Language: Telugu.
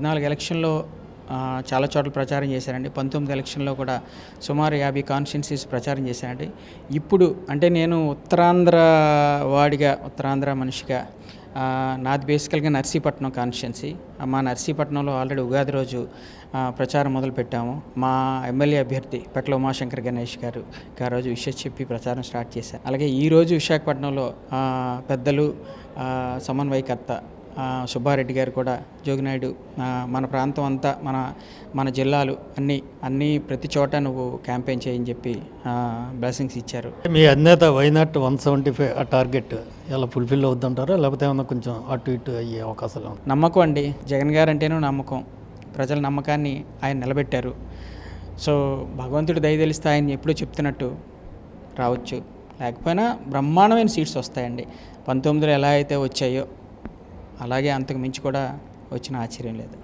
14 ఎలక్షన్‌లో చాలా చోట్ల ప్రచారం చేశానండి. 19 ఎలక్షన్‌లో కూడా సుమారు 50 కాన్స్టిట్యున్సీస్ ప్రచారం చేశానండి. ఇప్పుడు అంటే నేను ఉత్తరాంధ్ర వాడిగా, ఉత్తరాంధ్ర మనిషిగా నాది బేసికల్‌గా నర్సీపట్నం కాన్స్టిట్యున్సీ. మా నర్సీపట్నంలో ఆల్రెడీ ఉగాది రోజు ప్రచారం మొదలుపెట్టాము. మా ఎమ్మెల్యే అభ్యర్థి పెట్ల ఉమాశంకర్ గణేష్ గారు ఆ రోజు విషెస్ చెప్పి ప్రచారం స్టార్ట్ చేశారు. అలాగే ఈరోజు విశాఖపట్నంలో పెద్దలు సమన్వయకర్త సుబ్బారెడ్డి గారు కూడా జోగినాయుడు మన ప్రాంతం అంతా మన జిల్లాలు అన్నీ ప్రతి చోట నువ్వు క్యాంపెయిన్ చేయని చెప్పి బ్లెస్సింగ్స్ ఇచ్చారు. మీ అధినేత వైనాట్ 175 ఆ టార్గెట్ ఎలా ఫుల్ఫిల్ అవుతుంటారా, లేకపోతే ఏమన్నా కొంచెం అటు ఇటు అయ్యే అవకాశాలు? నమ్మకం అండి, జగన్ గారు అంటేనూ నమ్మకం. ప్రజల నమ్మకాన్ని ఆయన నిలబెట్టారు. సో భగవంతుడి దయ తెలిస్తే ఆయన ఎప్పుడూ చెప్తున్నట్టు రావచ్చు, లేకపోయినా బ్రహ్మాండమైన సీట్స్ వస్తాయండి. 19లో ఎలా అయితే వచ్చాయో అలాగే అంతకు మించి కూడా వచ్చిన ఆశ్చర్యం లేదు.